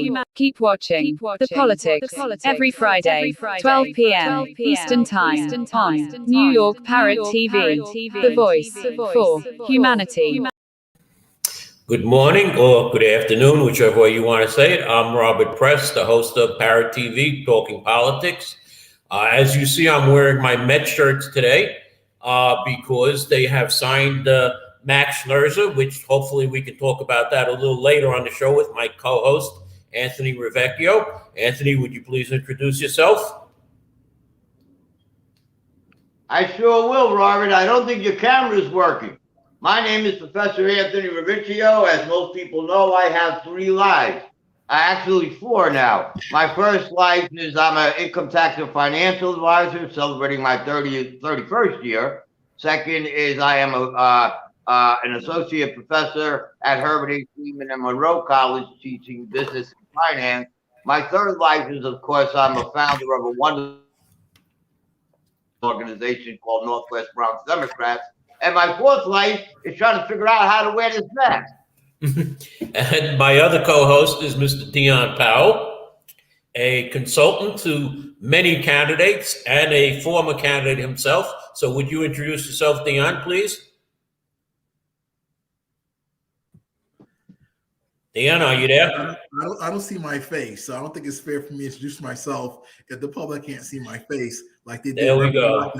humanity. Keep watching The Politics every Friday, 12 p.m. Eastern Time on New York Parrot TV, the voice for humanity. Good morning or good afternoon, whichever way you want to say it. I'm Robert Press, the host of Parrot TV, Talking Politics. As you see, I'm wearing my Met shirts today because they have signed Max Scherzer, which hopefully we can talk about that a little later on the show with my co-host, Anthony Rivieccio. Anthony, would you please introduce yourself? I sure will, Robert. I don't think your camera is working. My name is Professor Anthony Rivieccio. As most people know, I have 3 lives. Actually 4 now. My first life is I'm an income tax and financial advisor celebrating my 31st year. Second is I am an associate professor at Herbert H. Lehman and Monroe College teaching business and finance. My third life is, of course, I'm a founder of a wonderful organization called Northwest Bronx Democrats. And my fourth life is trying to figure out how to wear this mask. And my other co-host is Mr. Dion Powell, a consultant to many candidates and a former candidate himself. So would you introduce yourself, Dion, please? Dion, are you there? I don't see my face, so I don't think it's fair for me to introduce myself if the public can't see my face like they did. There we go.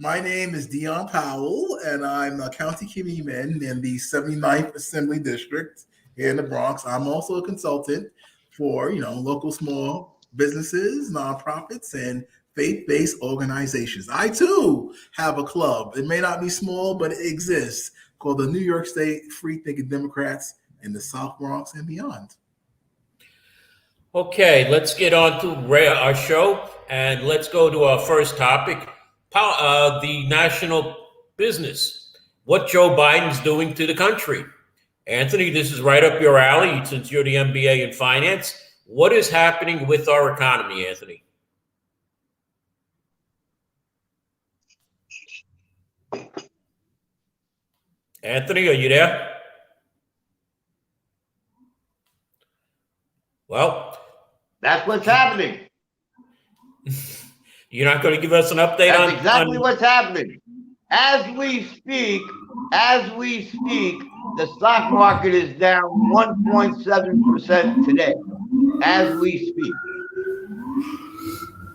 My name is Dion Powell, and I'm a county committeeman in the 79th Assembly District here in the Bronx. I'm also a consultant for, local small businesses, nonprofits, and faith-based organizations. I, too, have a club. It may not be small, but it exists, called the New York State Free Thinking Democrats in the South Bronx and beyond. Okay, let's get on to our show, and let's go to our first topic. The national business, what Joe Biden's doing to the country. Anthony, this is right up your alley since you're the MBA in finance. What is happening with our economy, Anthony? Anthony, are you there? Well, that's what's happening. You're not going to give us an update on... That's exactly what's happening. As we speak, the stock market is down 1.7% today, as we speak.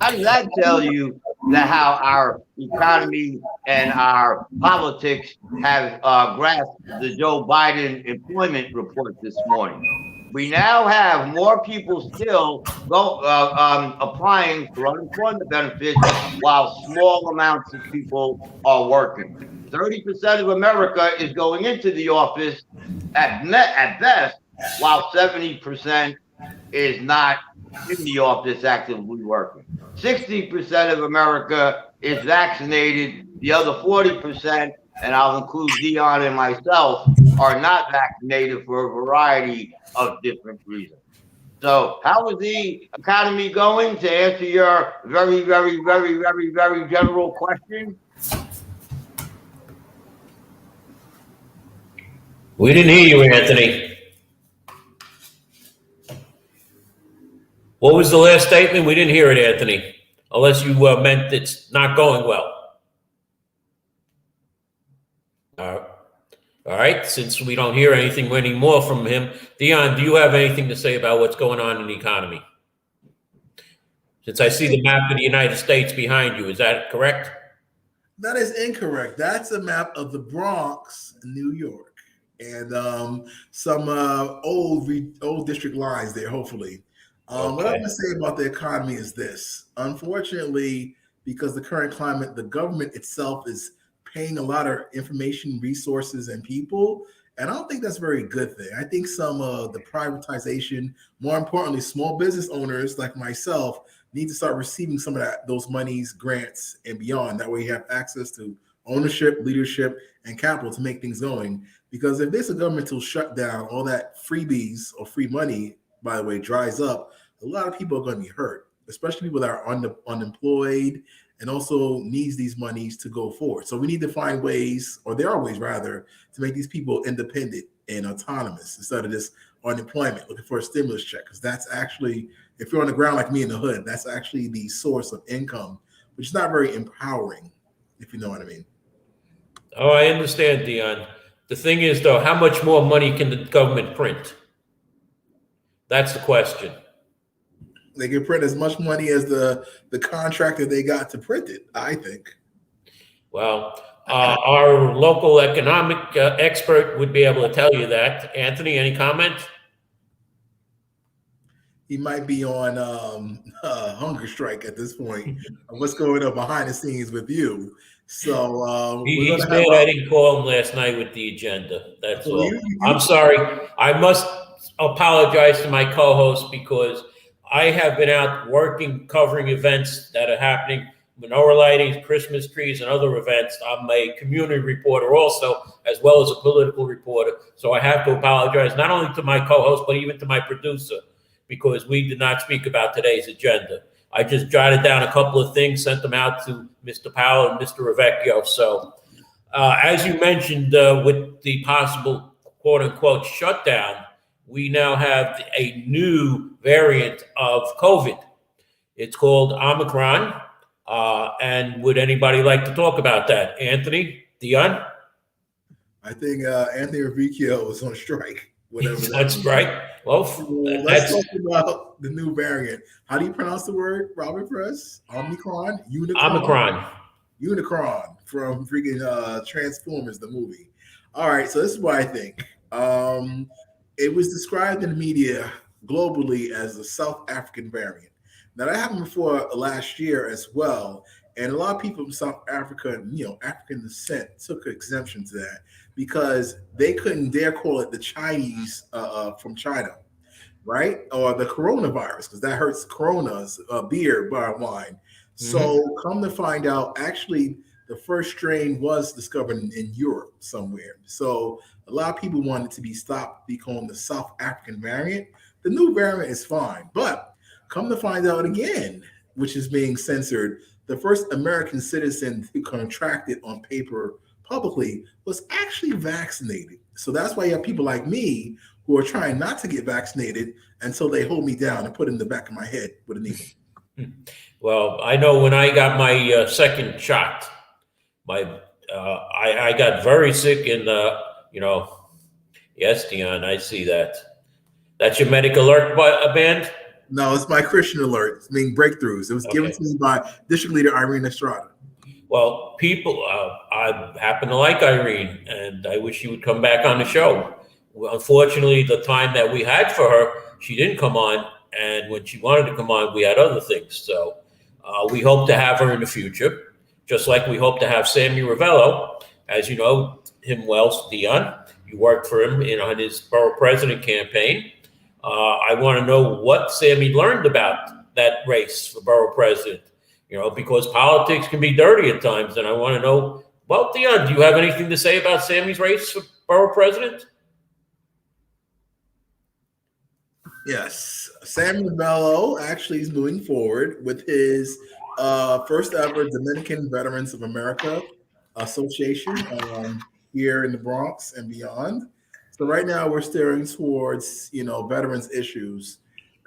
How does that tell you how our economy and our politics have grasped the Joe Biden employment report this morning? We now have more people still applying for unemployment benefits while small amounts of people are working. 30% of America is going into the office at best, while 70% is not in the office actively working. 60% of America is vaccinated. The other 40%, and I'll include Dion and myself, are not vaccinated for a variety of different reasons. So how is the economy going, to answer your very, very, very, very, very general question? We didn't hear you, Anthony. What was the last statement? We didn't hear it, Anthony, unless you meant it's not going well. All right, since we don't hear anything anymore from him, Dion, do you have anything to say about what's going on in the economy? Since I see the map of the United States behind you, is that correct? That is incorrect. That's a map of the Bronx, New York, and some old district lines there, hopefully. Okay. What I'm going to say about the economy is this. Unfortunately, because the current climate, the government itself is paying a lot of information, resources, and people. And I don't think that's a very good thing. I think some of the privatization, more importantly, small business owners like myself need to start receiving some of those monies, grants, and beyond. That way you have access to ownership, leadership, and capital to make things going. Because if there's a governmental shutdown, all that freebies or free money, by the way, dries up, a lot of people are going to be hurt, especially people that are unemployed and also needs these monies to go forward. So we need to find ways, or there are ways rather, to make these people independent and autonomous instead of just unemployment, looking for a stimulus check, because that's actually, if you're on the ground like me in the hood, that's actually the source of income, which is not very empowering, if you know what I mean. Oh, I understand, Dion. The thing is, though, how much more money can the government print? That's the question. They can print as much money as the contract that they got to print it, I think. Well, our local economic expert would be able to tell you that. Anthony, any comment? He might be on hunger strike at this point. What's going on behind the scenes with you? So He's mad I didn't call him last night with the agenda. That's all. I'm sorry. I must apologize to my co-host because I have been out working, covering events that are happening, menorah lighting, Christmas trees, and other events. I'm a community reporter also, as well as a political reporter. So I have to apologize not only to my co-host, but even to my producer, because we did not speak about today's agenda. I just jotted down a couple of things, sent them out to Mr. Powell and Mr. Rivieccio. So as you mentioned, with the possible quote unquote shutdown, we now have a new variant of COVID. It's called Omicron. And would anybody like to talk about that? Anthony, Dion? I think Anthony Rivieccio was on strike. Whatever. That's right. Well, let's talk about the new variant. How do you pronounce the word, Robert Press? Omicron? Omicron. Unicron from freaking Transformers, the movie. All right, so this is what I think. It was described in the media globally as the South African variant. Now, that happened before last year as well. And a lot of people from South Africa, African descent, took exemption to that because they couldn't dare call it the Chinese from China, right? Or the coronavirus, because that hurts Corona's beer, bar, wine. So come to find out, actually, the first strain was discovered in Europe somewhere. So a lot of people wanted to be stopped, be called the South African variant. The new variant is fine, but come to find out again, which is being censored, the first American citizen who contracted on paper publicly was actually vaccinated. So that's why you have people like me who are trying not to get vaccinated until they hold me down and put it in the back of my head with a needle. Well, I know when I got my second shot, I got very sick and, yes, Dion, I see that. That's your medic alert band? No, it's my Christian alert. It's being breakthroughs. It was given to me by District Leader Irene Estrada. Well, people, I happen to like Irene, and I wish she would come back on the show. Well, unfortunately, the time that we had for her, she didn't come on, and when she wanted to come on, we had other things. So we hope to have her in the future, just like we hope to have Sammy Ravello. As you know him well, Dion, you worked for him on his borough president campaign. I want to know what Sammy learned about that race for borough president, because politics can be dirty at times. And I want to know, well, Dion, do you have anything to say about Sammy's race for borough president? Yes. Sammy Ravello actually is moving forward with his first ever Dominican Veterans of America Association here in the Bronx and beyond. So right now we're steering towards, veterans issues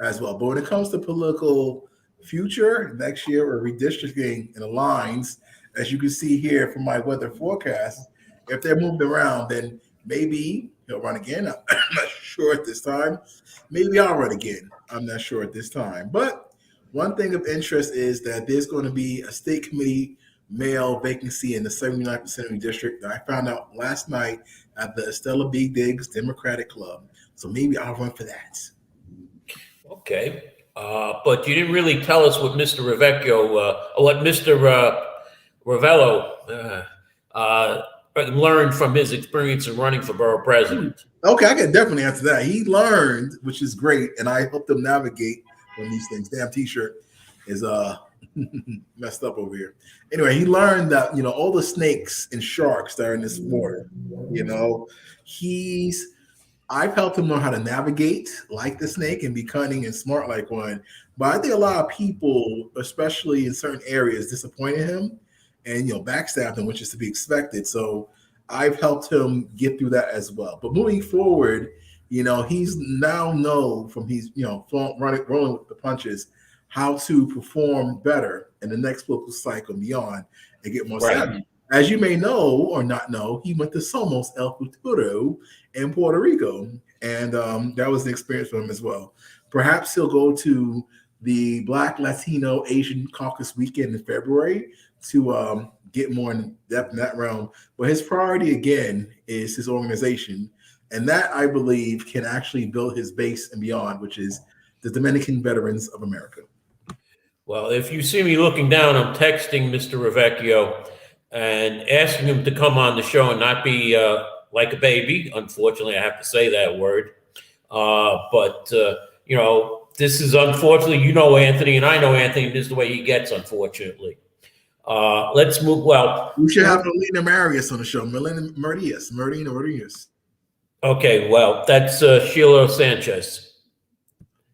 as well. But when it comes to political future, next year we're redistricting in the lines, as you can see here from my weather forecast. If they're moved around, then maybe he'll run again. I'm not sure at this time. Maybe I'll run again. I'm not sure at this time. But one thing of interest is that there's going to be a state committee male vacancy in the 79% district that I found out last night at the Estella B. Diggs Democratic Club. So maybe I'll run for that. Okay. But you didn't really tell us what Mr. Ravello learned from his experience in running for borough president. Okay, I can definitely answer that. He learned, which is great, and I helped him navigate on these things. Damn t-shirt is messed up over here. Anyway, he learned that, all the snakes and sharks that are in this water, I've helped him learn how to navigate like the snake and be cunning and smart like one. But I think a lot of people, especially in certain areas, disappointed him and, backstabbed him, which is to be expected. So I've helped him get through that as well. But moving forward, He's now known from rolling with the punches how to perform better in the next political cycle and beyond and get more savvy. As you may know or not know, he went to Somos El Futuro in Puerto Rico, and that was an experience for him as well. Perhaps he'll go to the Black, Latino, Asian Caucus weekend in February to get more in depth in that realm. But his priority, again, is his organization, and that, I believe, can actually build his base and beyond, which is the Dominican Veterans of America. Well, if you see me looking down, I'm texting Mr. Rivieccio and asking him to come on the show and not be like a baby. Unfortunately, I have to say that word. But this is unfortunately, Anthony, and I know Anthony, and this is the way he gets, unfortunately. Let's move. Well, we should have Melina Marius on the show. Melina Marius. Okay, well, that's Sheila Sanchez.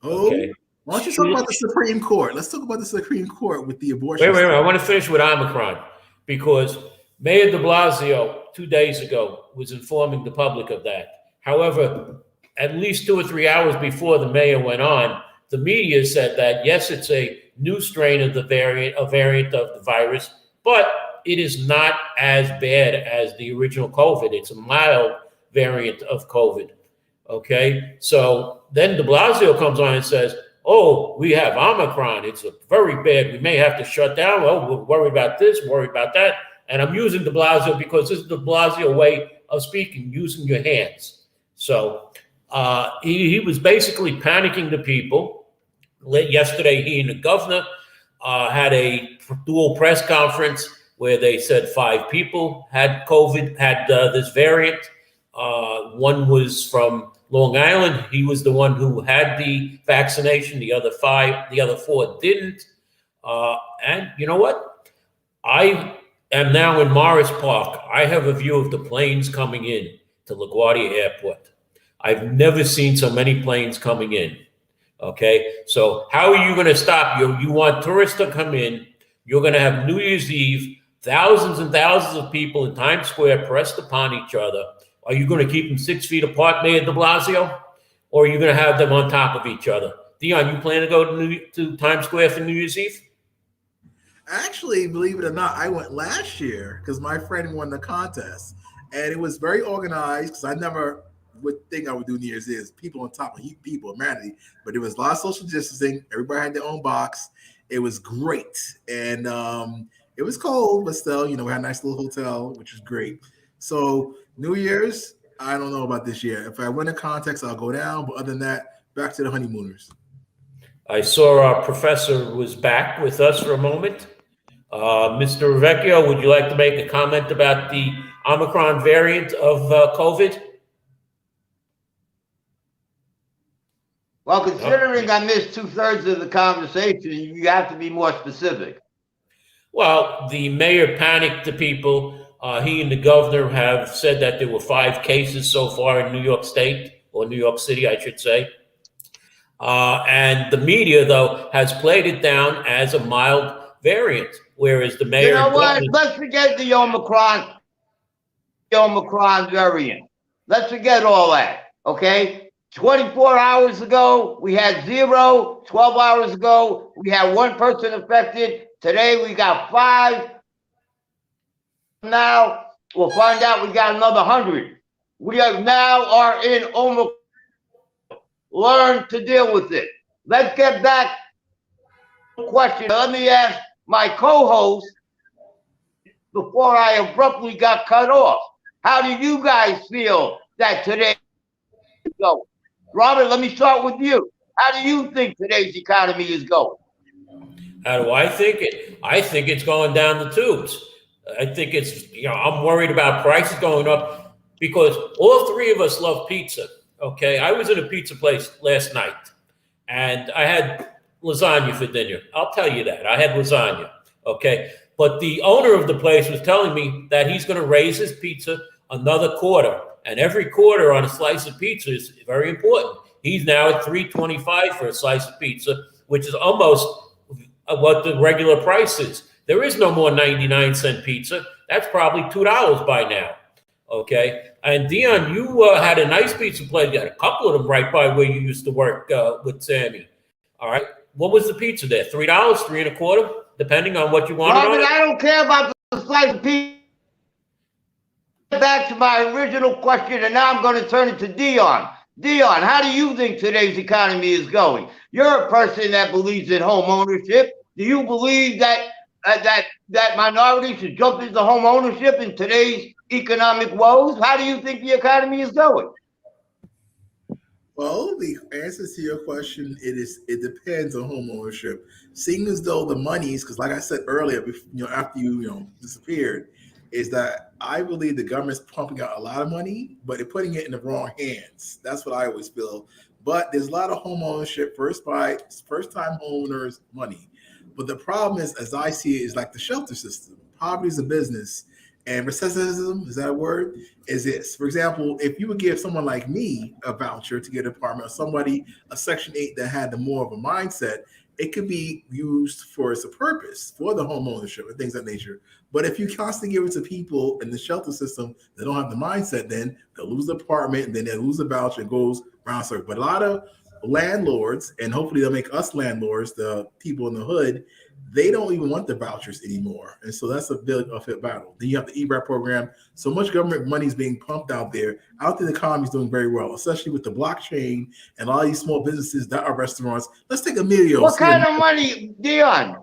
Oh, okay. Why don't you talk about the Supreme Court? Let's talk about the Supreme Court with the abortion. Wait. I want to finish with Omicron, because Mayor de Blasio 2 days ago was informing the public of that. However, at least 2 or 3 hours before the mayor went on, the media said that, yes, it's a new strain of the variant, a variant of the virus, but it is not as bad as the original COVID. It's a mild variant of COVID. Okay, so then de Blasio comes on and says, oh, we have Omicron. It's very bad. We may have to shut down. Oh, we're worried about this, worried about that. And I'm using de Blasio because this is de Blasio way of speaking, using your hands. So he was basically panicking the people. Yesterday, he and the governor had a dual press conference where they said 5 people had COVID, had this variant. One was from Long Island. He was the one who had the vaccination. The other 4 didn't. And you know what? I am now in Morris Park. I have a view of the planes coming in to LaGuardia Airport. I've never seen so many planes coming in. Okay, so how are you going to stop? You want tourists to come in. You're going to have New Year's Eve, thousands and thousands of people in Times Square pressed upon each other. Are you going to keep them 6 feet apart, Mayor de Blasio? Or are you going to have them on top of each other? Dion, you plan to go to Times Square for New Year's Eve? Actually, believe it or not, I went last year because my friend won the contest. And it was very organized because I never would think I would do New Year's Eve. People on top of people, humanity. But it was a lot of social distancing. Everybody had their own box. It was great. And it was cold, but still, we had a nice little hotel, which was great. So New Year's, I don't know about this year. If I win a contest, I'll go down. But other than that, back to the honeymooners. I saw our professor was back with us for a moment. Mr. Rivieccio, would you like to make a comment about the Omicron variant of COVID? Well, considering I missed 2/3 of the conversation, you have to be more specific. Well, the mayor panicked the people. He and the governor have said that there were 5 cases so far in New York State, or New York City, I should say. And the media, though, has played it down as a mild variant, whereas the mayor... You know what? Let's forget the Omicron variant. Let's forget all that, okay? 24 hours ago, we had 0. 12 hours ago, we had 1 person affected. Today, we got 5. Now, we'll find out we got another 100. We are in Omicron. Learn to deal with it. Let's get back to the question. Let me ask my co-host before I abruptly got cut off. How do you guys feel that today is going? Robert, let me start with you. How do you think today's economy is going? How do I think it? I think it's going down the tubes. I think it's, I'm worried about prices going up because all 3 of us love pizza. Okay. I was in a pizza place last night and I had lasagna for dinner. I'll tell you that. I had lasagna. Okay. But the owner of the place was telling me that he's going to raise his pizza another quarter. And every quarter on a slice of pizza is very important. He's now at $3.25 for a slice of pizza, which is almost what the regular price is. There is no more 99-cent pizza. That's probably $2 by now. Okay. And Dion, you had a nice pizza place. You had a couple of them right by where you used to work with Sammy. All right. What was the pizza there? $3, $3.25, depending on what you wanted on Robert, it? I don't care about the slice of pizza. Back to my original question, and now I'm going to turn it to Dion. Dion, how do you think today's economy is going? You're a person that believes in home ownership. Do you believe that that minorities should jump into home ownership in today's economic woes? How do you think the economy is going? Well, the answer to your question, it depends on home ownership. Seeing as though the monies, because like I said earlier, after you disappeared, is that I believe the government's pumping out a lot of money, but they're putting it in the wrong hands. That's what I always feel. But there's a lot of home ownership, first time homeowners money. But the problem is, as I see it, is like the shelter system. Poverty is a business. And recessivism, is that a word? Is this. For example, if you would give someone like me a voucher to get an apartment, or somebody, a Section 8 that had more of a mindset, it could be used for its purpose, for the home ownership and things of that nature. But if you constantly give it to people in the shelter system that don't have the mindset, then they'll lose the apartment, and then they'll lose the voucher, and goes round circle. But a lot of landlords, and hopefully they'll make us landlords, the people in the hood, they don't even want the vouchers anymore. And so that's a fit battle. Then you have the ERAP program. So much government money is being pumped out there. Out there, the economy is doing very well, especially with the blockchain and all these small businesses that are restaurants. Let's take Emilio. What kind of money, Dion,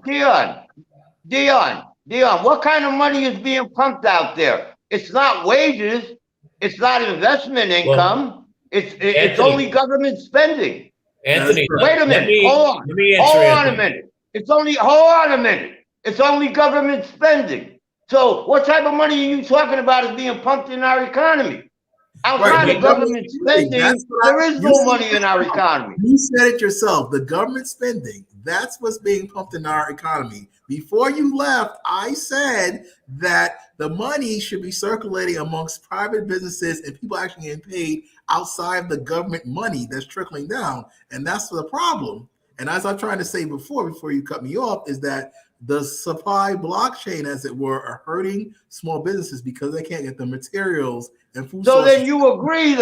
what kind of money is being pumped out there? It's not wages. It's not investment income. It's only government spending. Anthony, wait a minute. Hold on a minute. Hold on a minute. It's only government spending. So what type of money are you talking about is being pumped in our economy? Outside of government spending, there is no money in our economy. You said it yourself. The government spending, that's what's being pumped in our economy. Before you left, I said that the money should be circulating amongst private businesses and people actually getting paid outside the government money that's trickling down. And that's the problem. And as I'm trying to say before you cut me off, is that the supply blockchain, as it were, are hurting small businesses because they can't get the materials and food. So then you agree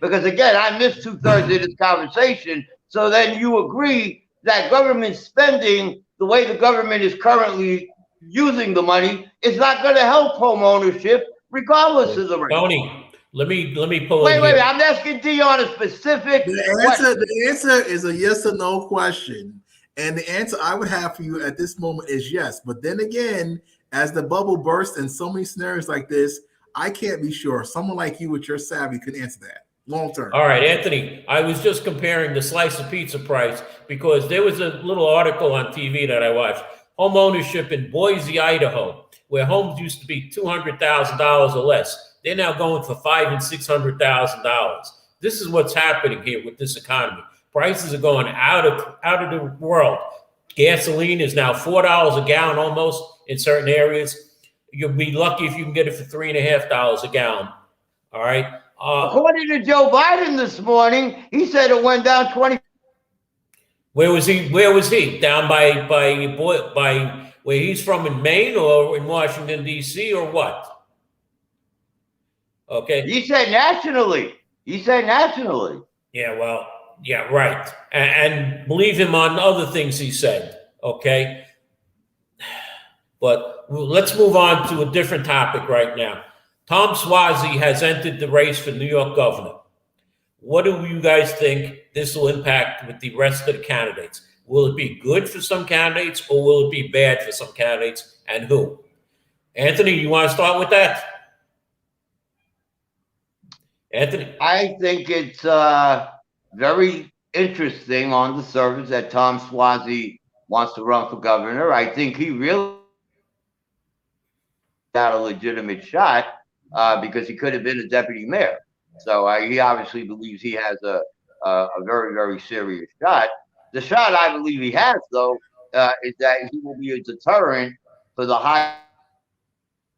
because again, I missed 2/3 of this conversation. So then you agree that government spending, the way the government is currently using the money, is not going to help home ownership, regardless of the rate. Tony, let me pull. Wait. I'm asking Dion a specific. The answer is a yes or no question. And the answer I would have for you at this moment is yes. But then again, as the bubble bursts in so many scenarios like this, I can't be sure. Someone like you with your savvy could answer that long term. All right, Anthony, I was just comparing the slice of pizza price because there was a little article on TV that I watched. Home ownership in Boise, Idaho, where homes used to be $200,000 or less. They're now going for $500,000 and $600,000. This is what's happening here with this economy. Prices are going out of the world. Gasoline is now $4 a gallon almost in certain areas. You'll be lucky if you can get it for $3.50 a gallon. All right. According to Joe Biden this morning, he said it went down 20. Where was he? Down by where he's from in Maine or in Washington, D.C. or what? Okay. He said nationally. Yeah, well, yeah, right. And believe him on other things he said, okay? But let's move on to a different topic right now. Tom Suozzi has entered the race for New York governor. What do you guys think this will impact with the rest of the candidates? Will it be good for some candidates or will it be bad for some candidates, and who? Anthony, you want to start with that? Anthony? I think it's very interesting on the surface that Tom Suozzi wants to run for governor. I think he really got a legitimate shot because he could have been a deputy mayor. So he obviously believes he has a very, very serious shot. The shot I believe he has, though, is that he will be a deterrent for the high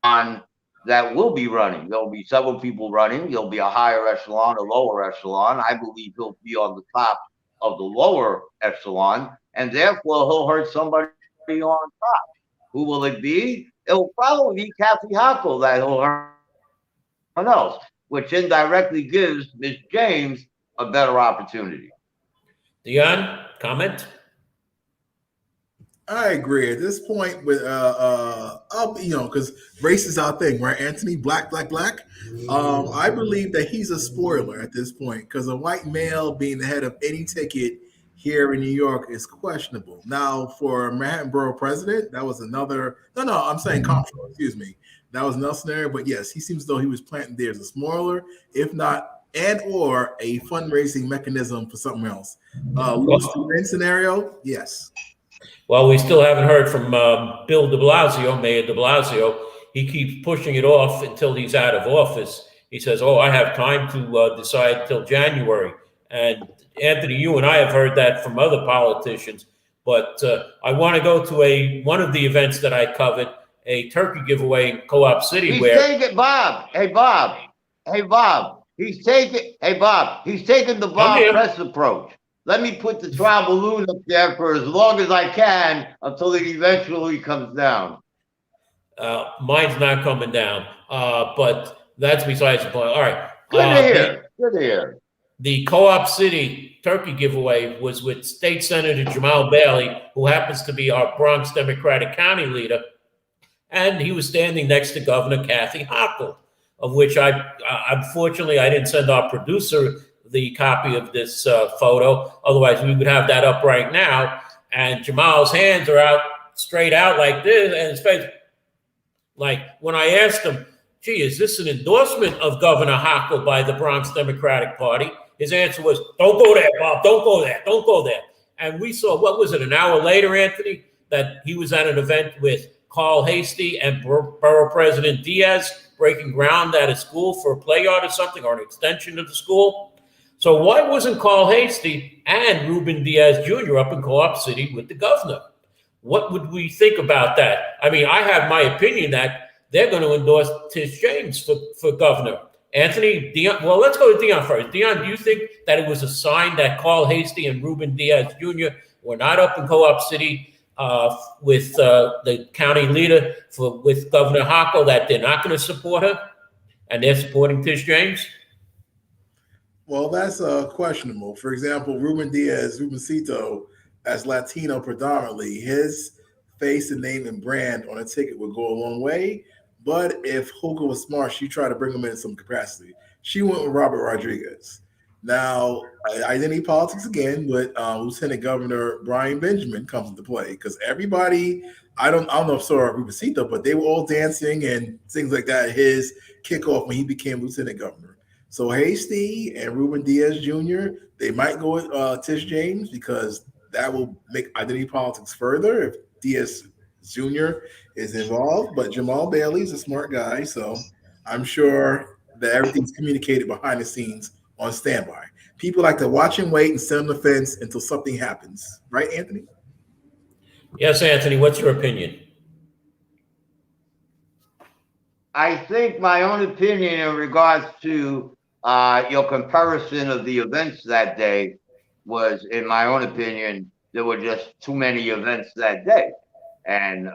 on that will be running. There'll be several people running. There'll be a higher echelon, a lower echelon. I believe he'll be on the top of the lower echelon, and therefore he'll hurt somebody on top. Who will it be? it'll probably be Kathy Hochul that will else, which indirectly gives Ms. James a better opportunity. Dion, comment? I agree at this point with because race is our thing, right? Anthony, black. I believe that he's a spoiler at this point because a white male being the head of any ticket here in New York is questionable. Now, for Manhattan Borough President, that was another. No, I'm saying comptroller. Excuse me. That was another scenario, but yes, he seems as though he was planted there as a spoiler, if not and or a fundraising mechanism for something else. Lose to win scenario, yes. Well, we still haven't heard from Bill de Blasio, Mayor de Blasio. He keeps pushing it off until he's out of office. He says, "Oh, I have time to decide till January." And Anthony, you and I have heard that from other politicians. But I want to go to one of the events that I covered, a turkey giveaway in Co-op City. He's taking Bob. Hey, Bob. He's taking the Bob Press approach. Let me put the trial balloon up there for as long as I can until it eventually comes down. Mine's not coming down, but that's besides the point. All right. Good to hear. The Co-op City turkey giveaway was with State Senator Jamal Bailey, who happens to be our Bronx Democratic County leader, and he was standing next to Governor Kathy Hochul, of which unfortunately I didn't send our producer the copy of this photo. Otherwise, we would have that up right now. And Jamal's hands are out, straight out like this, and his face, like when I asked him, "Gee, is this an endorsement of Governor Hochul by the Bronx Democratic Party?" His answer was, "Don't go there, Bob. Don't go there. Don't go there." And we saw, what was it, an hour later, Anthony, that he was at an event with Carl Hasty and Borough President Diaz breaking ground at a school for a play yard or something, or an extension of the school. So why wasn't Carl Hasty and Ruben Diaz Jr. up in Co-op City with the governor? What would we think about that? I mean, I have my opinion that they're going to endorse Tish James for governor. Anthony, Dion, well, let's go to Dion first. Dion, do you think that it was a sign that Carl Hasty and Ruben Diaz Jr. were not up in Co-op City with the county leader with Governor Hochul, that they're not going to support her and they're supporting Tish James? Well, that's questionable. For example, Rubencito, as Latino predominantly, his face and name and brand on a ticket would go a long way. But if Hochul was smart, she tried to bring him in some capacity. She went with Robert Rodriguez. Now, identity politics again, but Lieutenant Governor Brian Benjamin comes into play because everybody, I don't know if saw Rubencito, but they were all dancing and things like that at his kickoff when he became Lieutenant Governor. So Hasty and Ruben Diaz Jr., they might go with Tish James because that will make identity politics further if Diaz Jr. is involved. But Jamal Bailey's a smart guy, so I'm sure that everything's communicated behind the scenes on standby. People like to watch and wait and sit on the fence until something happens. Right, Anthony? Yes, Anthony, what's your opinion? I think my own opinion in regards to your comparison of the events that day was, in my own opinion, there were just too many events that day. And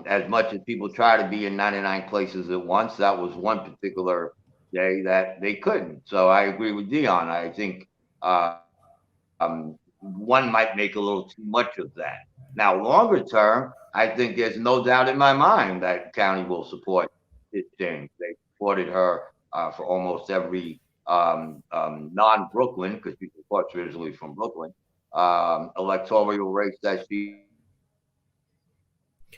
as much as people try to be in 99 places at once, that was one particular day that they couldn't. So I agree with Dion. I think one might make a little too much of that. Now, longer term, I think there's no doubt in my mind that county will support Tish James. They supported her for almost every non-Brooklyn, because she's of course originally from Brooklyn, electoral race that she.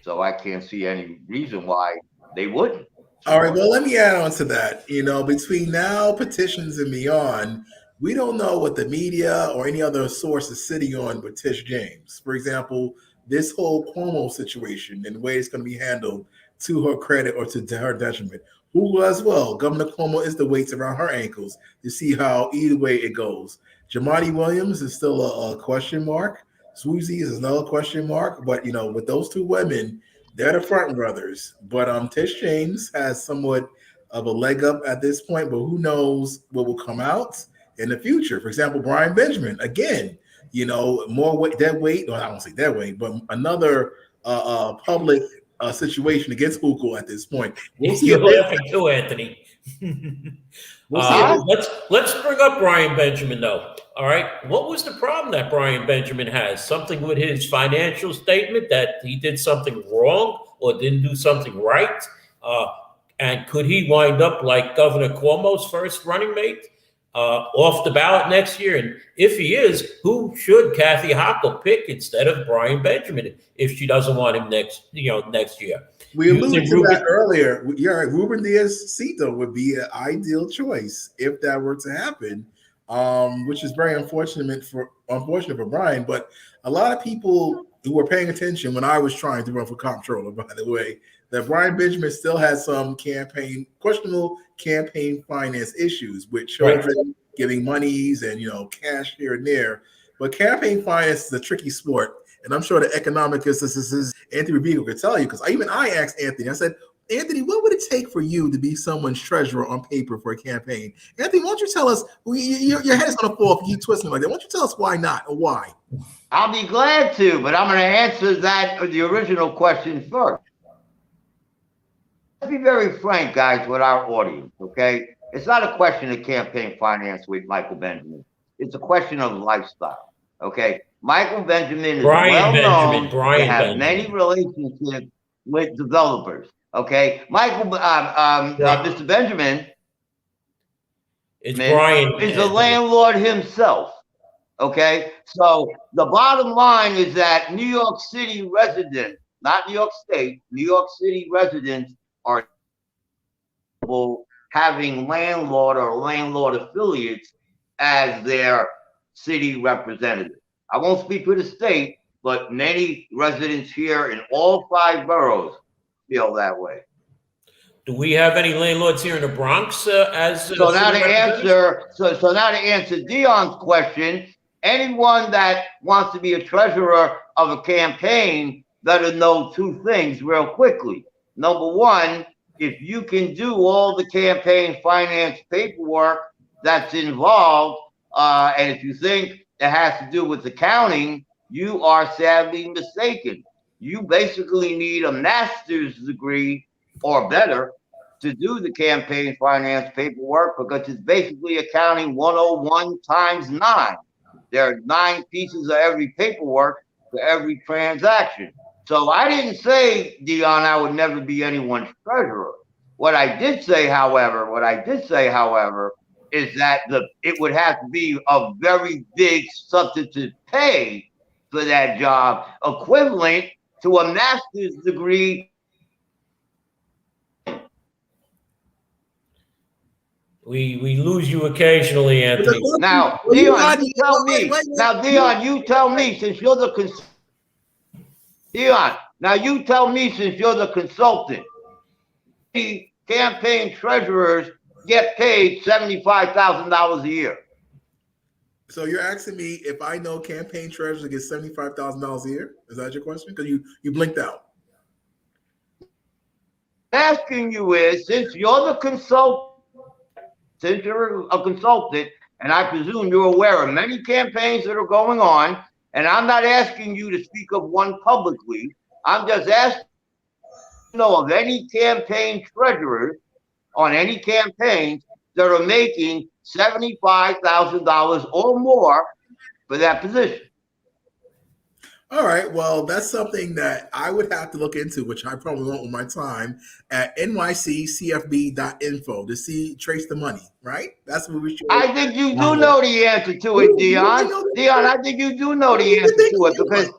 So I can't see any reason why they wouldn't. All right, well, let me add on to that. Between now, petitions, and beyond, we don't know what the media or any other source is sitting on with Tish James. For example, this whole Cuomo situation and the way it's going to be handled to her credit or to her detriment. Who as well, Governor Cuomo is the weights around her ankles to see how either way it goes. Jamani Williams is still a question mark. Swoozy is another question mark. But, with those two women, they're the front brothers. But Tish James has somewhat of a leg up at this point, but who knows what will come out in the future. For example, Brian Benjamin, again, more weight, dead weight. Well, I don't say dead weight, but another public situation against Ukul at this point. We'll see. You're laughing too, Anthony. Let's bring up Brian Benjamin, though. All right, what was the problem that Brian Benjamin has? Something with his financial statement, that he did something wrong or didn't do something right? And could he wind up like Governor Cuomo's first running mate, off the ballot next year? And if he is, who should Kathy Hochul pick instead of Brian Benjamin if she doesn't want him next year? We alluded to that earlier. Yeah, Ruben Diaz-Sito would be an ideal choice if that were to happen, which is very unfortunate for Brian. But a lot of people who were paying attention when I was trying to run for comptroller, by the way, that Brian Benjamin still has some questionable campaign finance issues with children giving monies and cash here and there. But campaign finance is a tricky sport. And I'm sure the economicist, Anthony Rivieccio, could tell you, because I asked Anthony, I said, Anthony, what would it take for you to be someone's treasurer on paper for a campaign? Anthony, why don't you tell us, your head is going to fall if you twist me like that. Why don't you tell us why not or why? I'll be glad to, but I'm going to answer the original question first. Let's be very frank, guys, with our audience, okay? It's not a question of campaign finance with Michael Benjamin. It's a question of lifestyle, okay? Michael Benjamin is well known to have many relationships with developers. Okay, Mr. Benjamin is a landlord himself. Okay, so the bottom line is that New York City residents, not New York State, New York City residents are having landlord or landlord affiliates as their city representative. I won't speak for the state, but many residents here in all 5 boroughs feel that way. Do we have any landlords here in the Bronx? So now to answer Dion's question, anyone that wants to be a treasurer of a campaign better know 2 things real quickly. Number one, if you can do all the campaign finance paperwork that's involved, and if you think it has to do with accounting, you are sadly mistaken. You basically need a master's degree or better to do the campaign finance paperwork, because it's basically accounting 101 times 9. There are 9 pieces of every paperwork for every transaction. So I didn't say, Dion, I would never be anyone's treasurer. What I did say, however, is that it would have to be a very big substantive pay for that job, equivalent to a master's degree. We lose you occasionally, Anthony. Now, Dion, you tell me. Now, Dion, you tell me, since you're the consultant. The campaign treasurers get paid $75,000 a year. So you're asking me if I know campaign treasurers get $75,000 a year? Is that your question? Because you blinked out. Asking you is, since you're a consultant, and I presume you're aware of many campaigns that are going on, and I'm not asking you to speak of one publicly. I'm just asking you to know of any campaign treasurers on any campaigns that are making $75,000 or more for that position. All right. Well, that's something that I would have to look into, which I probably won't with my time, at nyccfb.info to trace the money, right? That's what we should. I think you do know the answer to it, Dion. Dion, I think you do know the answer to it, because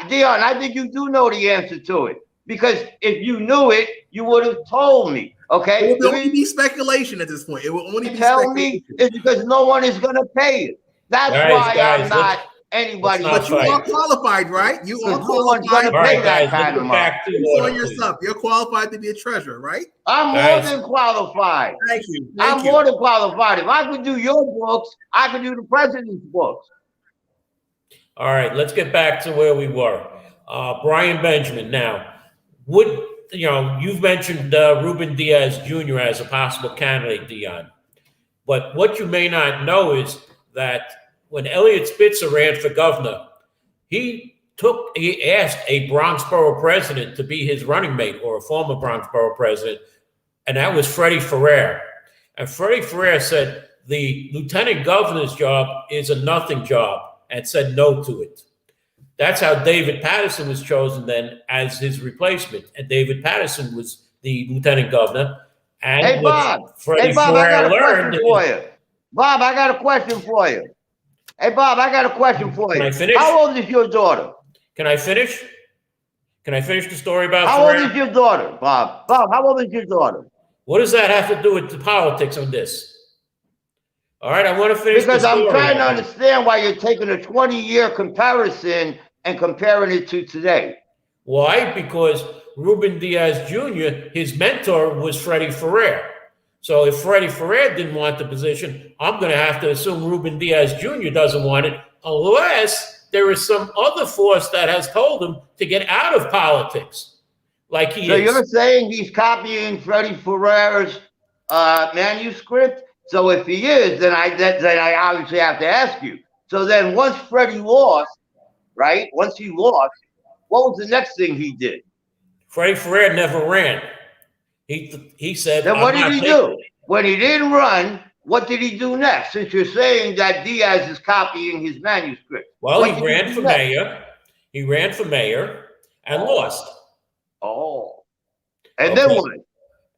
Dion, I think you do know the answer to it, because if you knew it, you would have told me. Okay. It will only be speculation at this point. It will only be tell me it's because no one is going to pay it. That's why I'm not anybody. But you are qualified, right? You are qualified. It's on yourself. You're qualified to be a treasurer, right? I'm more than qualified. Thank you. I'm more than qualified. If I could do your books, I could do the president's books. All right, let's get back to where we were. Brian Benjamin. Now, you've mentioned Ruben Diaz Jr. as a possible candidate, Dion. But what you may not know is that when Elliot Spitzer ran for governor, he he asked a Bronx borough president to be his running mate, or a former Bronx borough president, and that was Freddie Ferrer. And Freddie Ferrer said the lieutenant governor's job is a nothing job, and said no to it. That's how David Paterson was chosen then as his replacement. And David Paterson was the lieutenant governor. And hey, Bob, I got a question for you. Bob, I got a question for you. Hey, Bob, I got a question for you. Can I finish? How old is your daughter? Can I finish? Can I finish the story about How old is your daughter, Bob? Bob, how old is your daughter? What does that have to do with the politics on this? All right, I want to finish because the story. I'm trying to understand why you're taking a 20-year comparison and comparing it to today. Why? Because Ruben Diaz Jr., his mentor was Freddie Ferrer. So if Freddie Ferrer didn't want the position, I'm going to have to assume Ruben Diaz Jr. doesn't want it, unless there is some other force that has told him to get out of politics, like he is. So you're saying he's copying Freddie Ferrer's manuscript? So if he is, then I obviously have to ask you. So then once Freddie lost, right? Once he lost, what was the next thing he did? Freddie Ferrer never ran. He said. Then what did he do? When he didn't run, what did he do next? Since you're saying that Diaz is copying his manuscript. Well, he ran for mayor. He ran for mayor and lost. Oh. And then what?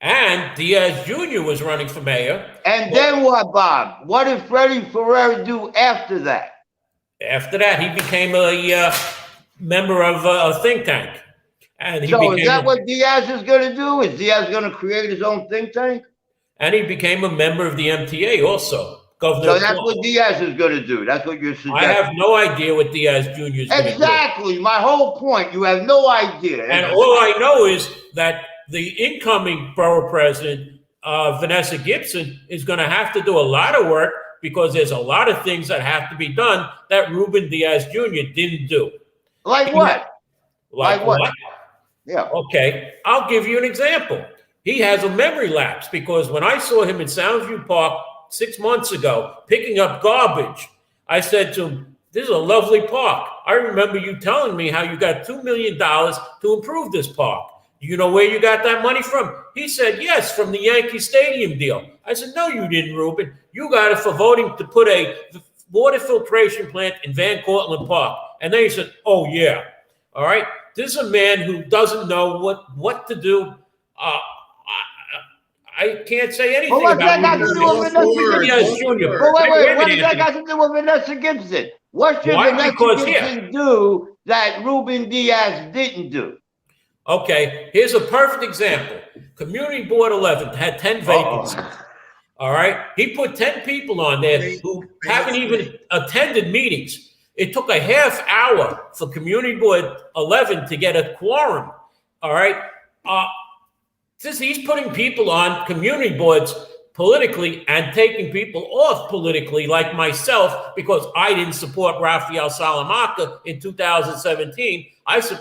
And Diaz Jr. was running for mayor. And then what, Bob? What did Freddie Ferrer do after that? After that, he became a member of a think tank. And he so is that what Diaz is going to do? Is Diaz going to create his own think tank? And he became a member of the MTA also. Governor. So that's what Diaz is going to do. That's what you're suggesting. I have no idea what Diaz Jr. is going to do. Exactly. My whole point. You have no idea. And all I know is that the incoming borough president, Vanessa Gibson, is going to have to do a lot of work because there's a lot of things that have to be done that Ruben Diaz Jr. didn't do. Like what? Like what? Yeah. Okay. I'll give you an example. He has a memory lapse because when I saw him in Soundsview Park 6 months ago picking up garbage, I said to him, "This is a lovely park. I remember you telling me how you got $2 million to improve this park. Do you know where you got that money from?" He said, "Yes, from the Yankee Stadium deal." I said, "No, you didn't, Ruben. You got it for voting to put a water filtration plant in Van Cortlandt Park." And then he said, "Oh, yeah. All right. This is a man who doesn't know what to do. I can't say anything what's about that got to do with Vanessa Gibson? What does that got to do with Vanessa Gibson? What should Vanessa Gibson do that Ruben Diaz didn't do? Okay, here's a perfect example. Community Board 11 had 10 vacancies. All right? He put 10 people on there who haven't even attended meetings. It took a half hour for Community Board 11 to get a quorum. All right? Since he's putting people on community boards politically and taking people off politically, like myself, because I didn't support Rafael Salamanca in 2017.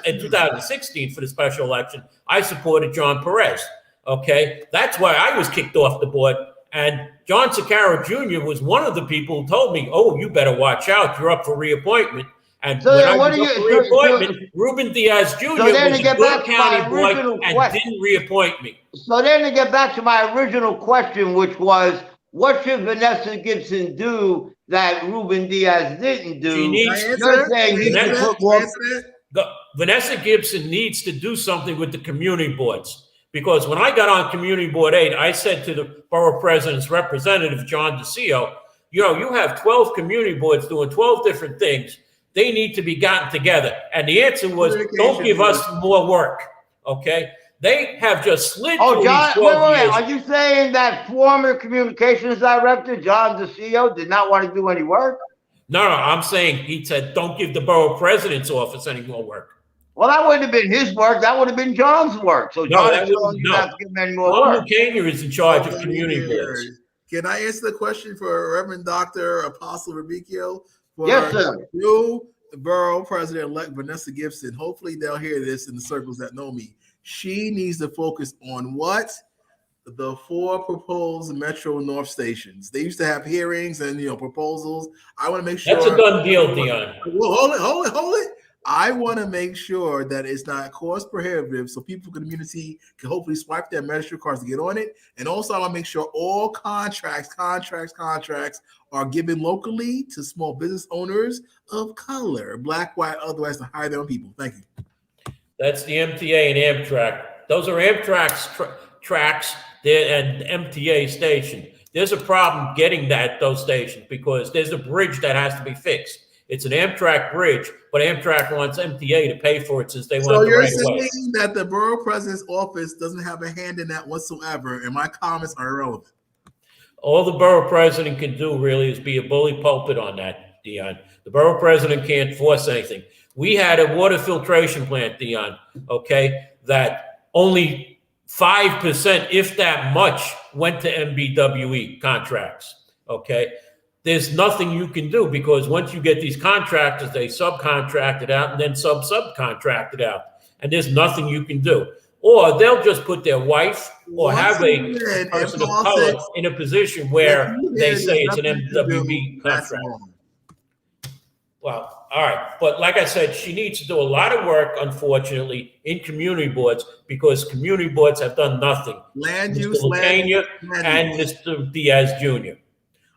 In 2016 for the special election, I supported John Perez. Okay, that's why I was kicked off the board. And John Sakara Jr. was one of the people who told me, "Oh, you better watch out. You're up for reappointment." And so when I was up for reappointment, Ruben Diaz Jr. was a good county boy and didn't reappoint me. So then to get back to my original question, which was, what should Vanessa Gibson do that Ruben Diaz didn't do? She needs, you're saying he can put more. Vanessa Gibson needs to do something with the community boards. Because when I got on Community Board 8, I said to the borough president's representative, John DeCio, you have 12 community boards doing 12 different things. They need to be gotten together. And the answer was, don't give us more work, okay? They have just slid through John, these 12 years. Are you saying that former communications director, John DeCio, did not want to do any work? No, I'm saying he said, don't give the borough president's office any more work. Well, that wouldn't have been his work. That would have been John's work. So John didn't have to give him any more work. Mutiu is in charge of community boards. Can I answer the question for Reverend Dr. Apostle Rivieccio? Yes, sir. You, the borough president-elect Vanessa Gibson, hopefully they'll hear this in the circles that know me. She needs to focus on what? The 4 proposed Metro North stations. They used to have hearings and proposals. I want to make sure that's a done deal, Dion. Well, hold it. I want to make sure that it's not cost prohibitive so people in the community can hopefully swipe their Metro cards to get on it. And also I want to make sure all contracts are given locally to small business owners of color, black, white, otherwise to hire their own people. Thank you. That's the MTA and Amtrak. Those are Amtrak's tracks and MTA station. There's a problem getting those stations because there's a bridge that has to be fixed. It's an Amtrak bridge, but Amtrak wants MTA to pay for it since they want the right of way. So you're saying that the borough president's office doesn't have a hand in that whatsoever, and my comments are irrelevant. All the borough president can do really is be a bully pulpit on that, Dion. The borough president can't force anything. We had a water filtration plant, Dion, okay, that only 5%, if that much, went to MBWE contracts, okay? There's nothing you can do because once you get these contractors, they subcontract it out and then subcontract it out. And there's nothing you can do. Or they'll just put their wife or have a person of color in a position where they say it's an MWB contract. Well, all right. But like I said, she needs to do a lot of work, unfortunately, in community boards because community boards have done nothing. Land Mr. use, Lucania and Mr. Diaz Jr.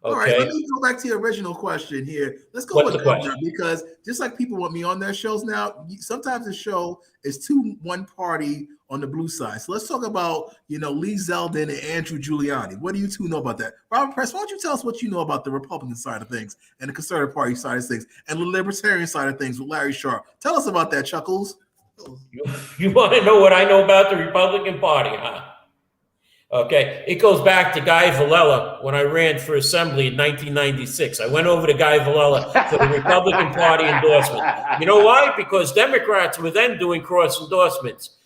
All right, let me go back to your original question here. Let's go with governor because just like people want me on their shows now, sometimes the show is one party on the blue side. So let's talk about, Lee Zeldin and Andrew Giuliani. What do you two know about that? Robert Press, why don't you tell us what you know about the Republican side of things and the Conservative Party side of things and the Libertarian side of things with Larry Sharpe? Tell us about that, Chuckles. You want to know what I know about the Republican Party, huh? Okay, it goes back to Guy Villela when I ran for assembly in 1996. I went over to Guy Villela for the Republican Party endorsement. You know why? Because Democrats were then doing cross endorsements.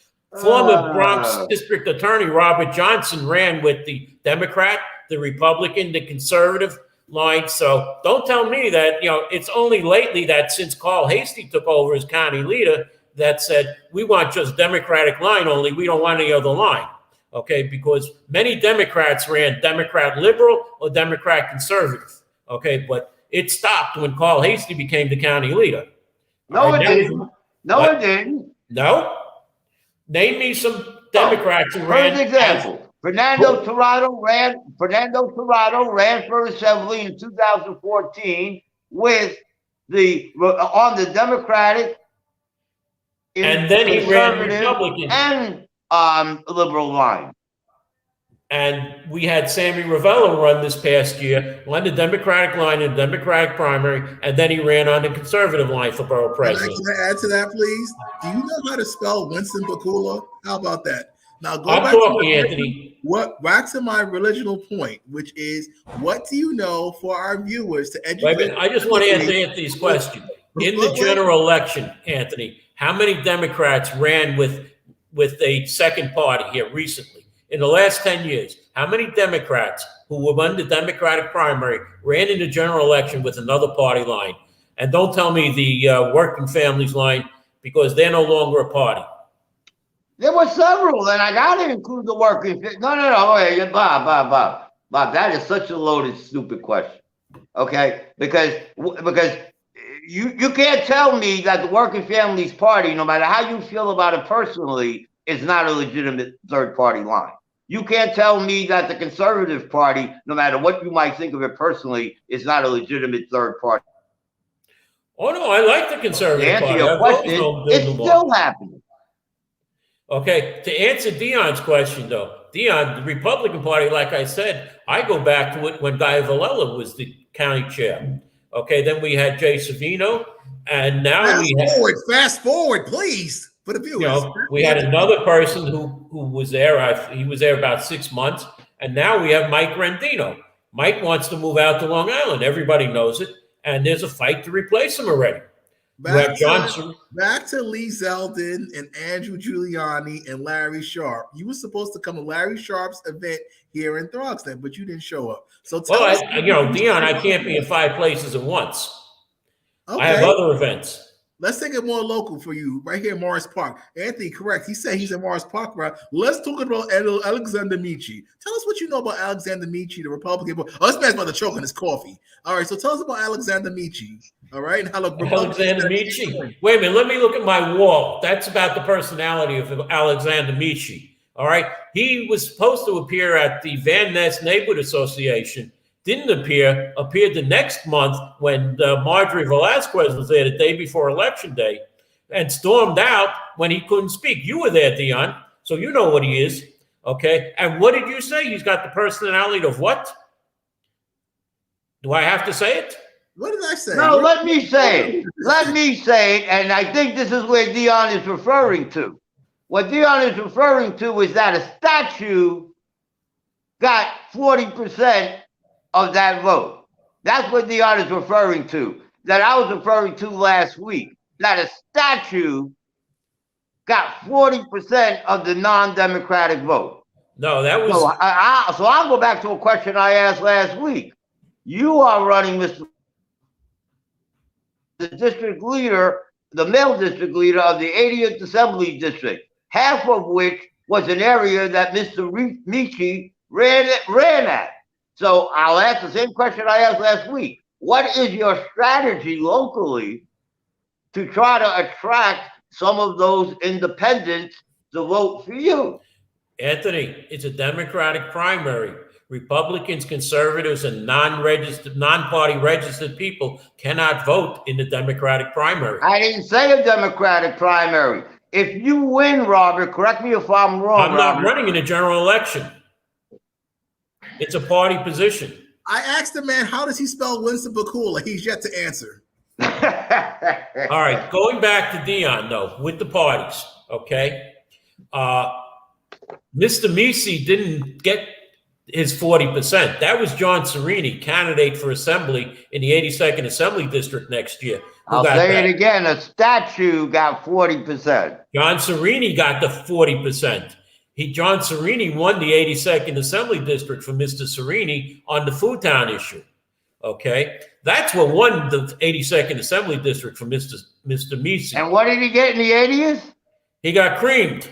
Former Bronx District Attorney Robert Johnson ran with the Democrat, the Republican, the conservative line. So don't tell me that, it's only lately that since Carl Hastie took over as county leader that said, we want just Democratic line only. We don't want any other line. Okay, because many Democrats ran Democrat liberal or Democrat conservative. Okay, but it stopped when Carl Hastie became the county leader. No, it didn't. No, it didn't. No? Name me some Democrats who ran. For example, Fernando Tirado ran for assembly in 2014 with on the Democratic and then he ran Republican and liberal line. And we had Sammy Ravello run this past year on the Democratic line in the Democratic primary, and then he ran on the conservative line for borough president. Can I add to that, please? Do you know how to spell Winston Bakula? How about that? Now go back to Anthony. Back to my original point, which is, what do you know for our viewers to educate? I just want to answer Anthony's question. In the general election, Anthony, how many Democrats ran with a second party here recently? In the last 10 years, how many Democrats who were on the Democratic primary ran in the general election with another party line? And don't tell me the working families line, because they're no longer a party. There were several, and I got to include the working. No. Wait, Bob, that is such a loaded, stupid question. Okay, because you can't tell me that the working families party, no matter how you feel about it personally, is not a legitimate third party line. You can't tell me that the conservative party, no matter what you might think of it personally, is not a legitimate third party. Oh no, I like the conservative party. To answer your question, it's still happening. Okay, to answer Dion's question though, Dion, the Republican Party, like I said, I go back to it when Guy Villela was the county chair. Okay, then we had Jay Savino, and now fast forward, please. For the viewers. We had another person who was there. He was there about 6 months, and now we have Mike Rendino. Mike wants to move out to Long Island. Everybody knows it, and there's a fight to replace him already. Back to Lee Zeldin and Andrew Giuliani and Larry Sharpe. You were supposed to come to Larry Sharpe's event here in Throgston, but you didn't show up. So Dion, I can't be in 5 places at once. Okay. I have other events. Let's take it more local for you, right here in Morris Park. Anthony, correct. He said he's in Morris Park, right? Let's talk about Alexander Michi. Tell us what you know about Alexander Michi, the Republican. Oh, this man's about to choke on his coffee. All right, so tell us about Alexander Michi. All right, and how the Alexander Michi. Wait a minute, let me look at my wall. That's about the personality of Alexander Michi. All right, he was supposed to appear at the Van Ness Neighborhood Association. Didn't appear, appeared the next month when Marjorie Velasquez was there the day before Election Day and stormed out when he couldn't speak. You were there, Dion, so you know what he is, okay? And what did you say? He's got the personality of what? Do I have to say it? What did I say? No, let me say it. Let me say it, and I think this is where Dion is referring to. What Dion is referring to is that a statue got 40% of that vote. That's what Dion is referring to. That I was referring to last week. That a statue got 40% of the non-democratic vote. No, that was. So I'll go back to a question I asked last week. You are running, Mr. the district leader, the male district leader of the 80th Assembly District, half of which was an area that Mr. Michi ran at. So I'll ask the same question I asked last week. What is your strategy locally to try to attract some of those independents to vote for you? Anthony, it's a Democratic primary. Republicans, conservatives, and non-party registered people cannot vote in the Democratic primary. I didn't say a Democratic primary. If you win, Robert, correct me if I'm wrong. I'm not running in a general election. It's a party position. I asked the man, how does he spell Winston Bakula? He's yet to answer. All right, going back to Dion, though, with the parties, okay? Mr. Michi didn't get his 40%. That was John Sereni, candidate for assembly in the 82nd Assembly District next year. I'll say it again, a statue got 40%. John Sereni got the 40%. John Sereni won the 82nd Assembly District for Mr. Sereni on the Food Town issue. Okay, that's what won the 82nd Assembly District for Mr. Michi. And what did he get in the 80th? He got creamed.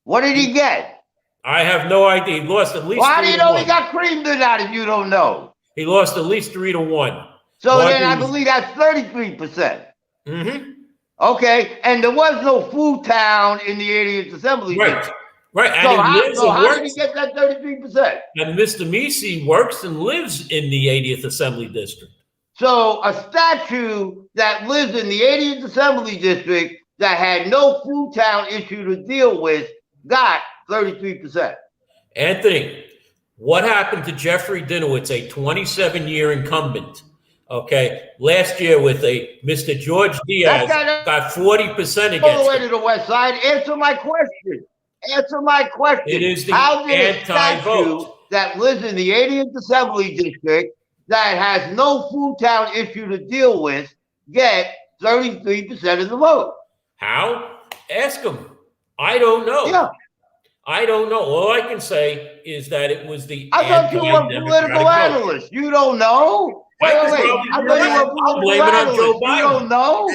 What did he get? I have no idea. He lost at least. Why do you know he got creamed or not if you don't know? He lost at least 3-1. So then I believe that's 33%. Mm-hmm. Okay, and there was no Food Town in the 80th Assembly District. Right, and how did he get that 33%? And Mr. Michi works and lives in the 80th Assembly District. So a statue that lives in the 80th Assembly District that had no Food Town issue to deal with got 33%. Anthony, what happened to Jeffrey Dinowitz, a 27-year incumbent? Okay, last year with a Mr. George Diaz got 40% against all the way to the west side. Answer my question. Answer my question. It is the how did a anti-vote statue that lives in the 80th Assembly District that has no Food Town issue to deal with get 33% of the vote? How? Ask him. I don't know. Yeah. I don't know. All I can say is that it was the I thought you were a political analyst. You don't know? Wait. I thought you were a political analyst. You don't know?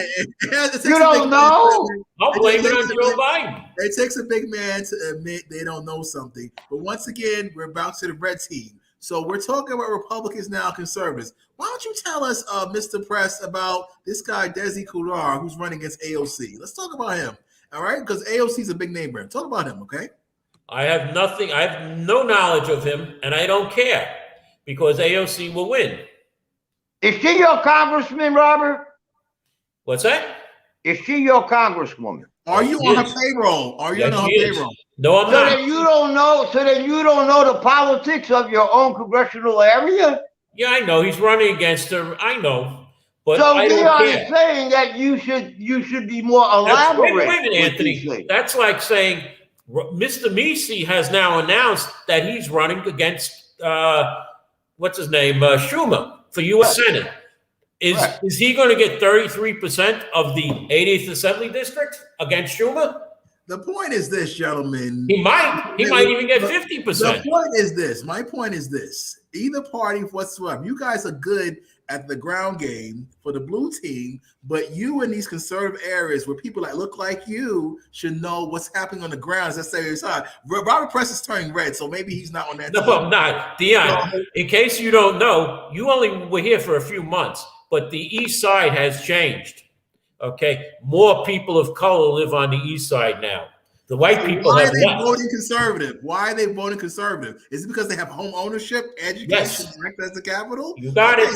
You don't know? I'll blame it on Joe Biden. It takes a big man to admit they don't know something. But once again, we're about to the red team. So we're talking about Republicans now, conservatives. Why don't you tell us, Mr. Press, about this guy, Desi Kudar, who's running against AOC? Let's talk about him, all right? Because AOC is a big name brand. Talk about him, okay? I have nothing. I have no knowledge of him, and I don't care because AOC will win. Is she your congressman, Robert? What's that? Is she your congresswoman? Are you on her payroll? Are you on her payroll? No, I'm not. Then you don't know. So then you don't know the politics of your own congressional area. Yeah, I know he's running against her. I know, but so I don't Dion care. is saying that you should be more elaborate. Wait a minute, Anthony. That's like saying Mr. Michi has now announced that he's running against what's his name, Schumer for U.S. Senate. Is he going to get 33% of the 80th Assembly District against Schumer? The point is this, gentlemen. He might even get 50%. The point is this. My point is this. Either party whatsoever. You guys are good at the ground game for the blue team, but you in these conservative areas where people that look like you should know what's happening on the ground. As I say, it's hard. Robert Press is turning red, so maybe he's not on that team. No, not Dion. In case you don't know, you only were here for a few months, but the East Side has changed. Okay, more people of color live on the East Side now. The white people have left. Why are they voting conservative? Why are they voting conservative? Is it because they have home ownership, education, direct as the capital? You got it.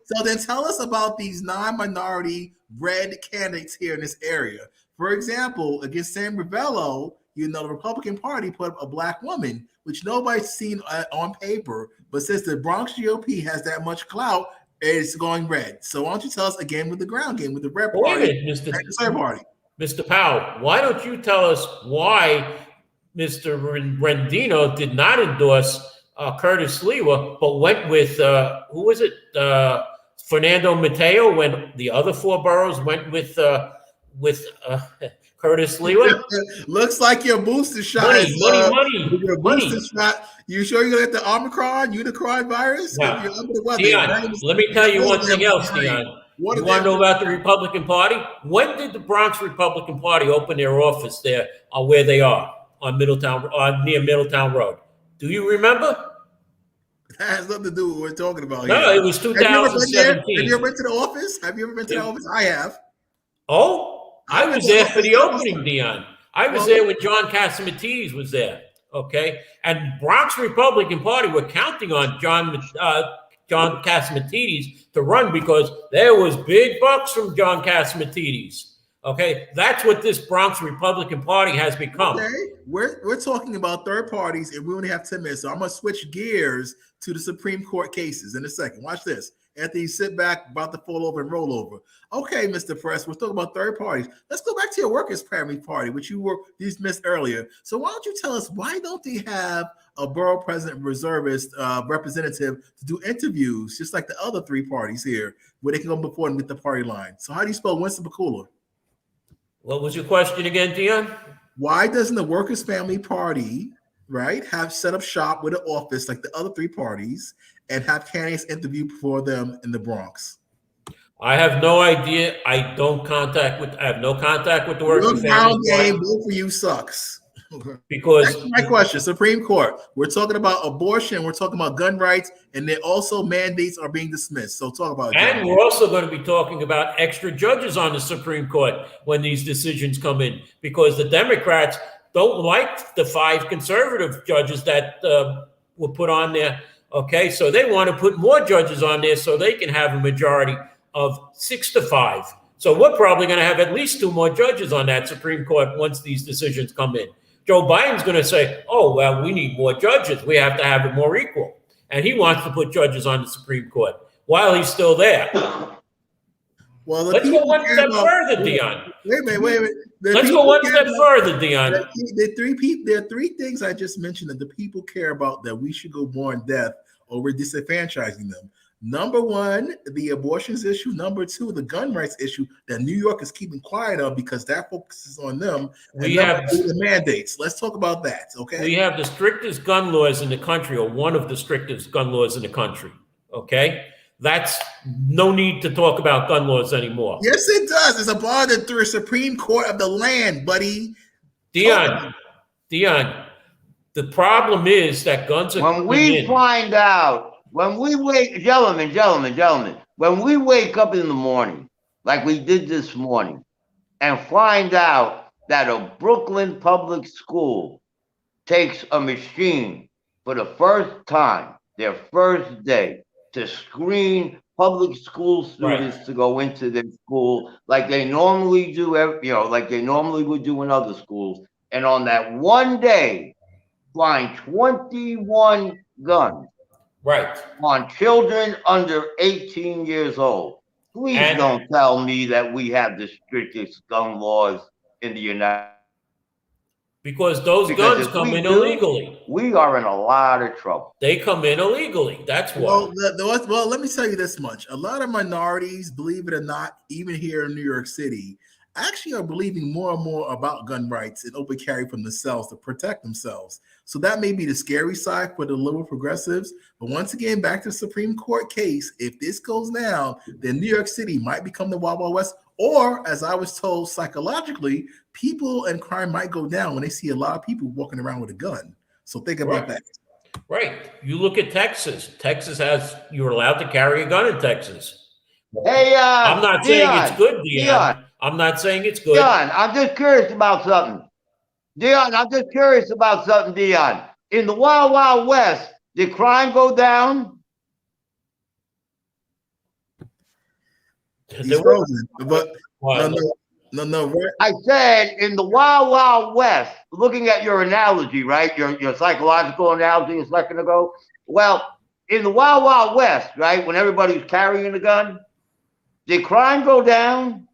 So then tell us about these non-minority red candidates here in this area. For example, against Sam Ravello, the Republican Party put up a black woman, which nobody's seen on paper, but since the Bronx GOP has that much clout, it's going red. So why don't you tell us again with the ground game, with the red party and the third party? Mr. Powell, why don't you tell us why Mr. Rendino did not endorse Curtis Lewa, but went with, who was it? Fernando Mateo, when the other four boroughs went with Curtis Lewa? Looks like your booster shot money. Shot. You sure you're going to get the Omicron virus? Yeah. Dion, let me tell you one thing else, Dion. You want to know about the Republican Party? When did the Bronx Republican Party open their office there where they are on near Middletown Road? Do you remember? That has nothing to do with what we're talking about here. No, it was 2017. Have you ever been to the office? Have you ever been to the office? I have. Oh, I was there for the opening, Dion. I was there when John Catsimatidis was there. Okay, and Bronx Republican Party were counting on John Catsimatidis to run because there was big bucks from John Catsimatidis. Okay, that's what this Bronx Republican Party has become. Okay, we're talking about third parties, and we only have 10 minutes, so I'm gonna switch gears to the Supreme Court cases in a second. Watch this. After you sit back, about to fall over and roll over. Okay, Mr. Press, we're talking about third parties. Let's go back to your Workers' Primary Party, which you dismissed earlier. So why don't you tell us, why don't they have a borough president reservist representative to do interviews, just like the other three parties here, where they can go before and get the party line? So how do you spell Winston Bakula? What was your question again, Dion? Why doesn't the Workers' Family Party, right, have set up shop with an office like the other three parties and have candidates interview for them in the Bronx? I have no idea. I have no contact with the Workers' Family Party. Both of you sucks. Because that's my question. Supreme Court. We're talking about abortion. We're talking about gun rights, and then also mandates are being dismissed. So talk about it. And we're also going to be talking about extra judges on the Supreme Court when these decisions come in, because the Democrats don't like the 5 conservative judges that were put on there. Okay, so they want to put more judges on there so they can have a majority of 6-5. So we're probably going to have at least 2 more judges on that Supreme Court once these decisions come in. Joe Biden's going to say, oh, well, we need more judges. We have to have it more equal. And he wants to put judges on the Supreme Court while he's still there. Well, let's go one step further, Dion. Wait a minute. Let's go one step further, Dion. There are 3 things I just mentioned that the people care about that we should go more in depth over disenfranchising them. Number 1, the abortions issue. Number 2, the gun rights issue that New York is keeping quiet of because that focuses on them. We have the mandates. Let's talk about that, okay? We have the strictest gun laws in the country, or one of the strictest gun laws in the country, okay? That's no need to talk about gun laws anymore. Yes, it does. It's a part of the Supreme Court of the land, buddy. Dion, the problem is that guns are when we find out. When we wake, gentlemen, when we wake up in the morning, like we did this morning, and find out that a Brooklyn public school takes a machine for the first time, their first day, to screen public school students to go into their school like they normally do, like they normally would do in other schools, and on that one day, find 21 guns. Right. On children under 18 years old. Please don't tell me that we have the strictest gun laws in the United States. Because those guns come in illegally. We are in a lot of trouble. They come in illegally. That's why. Well, let me tell you this much. A lot of minorities, believe it or not, even here in New York City, actually are believing more and more about gun rights and open carry from themselves to protect themselves. So that may be the scary side for the liberal progressives. But once again, back to the Supreme Court case, if this goes down, then New York City might become the Wild Wild West. Or, as I was told, psychologically, people and crime might go down when they see a lot of people walking around with a gun. So think about that. Right. You look at Texas. You're allowed to carry a gun in Texas. Hey, I'm not saying it's good, Dion. I'm not saying it's good. Dion, I'm just curious about something. Dion, In the Wild Wild West, did crime go down? He's frozen, but no. Right? I said in the Wild Wild West, looking at your analogy, right? Your psychological analogy a second ago. Well, in the Wild Wild West, right, when everybody was carrying a gun, did crime go down?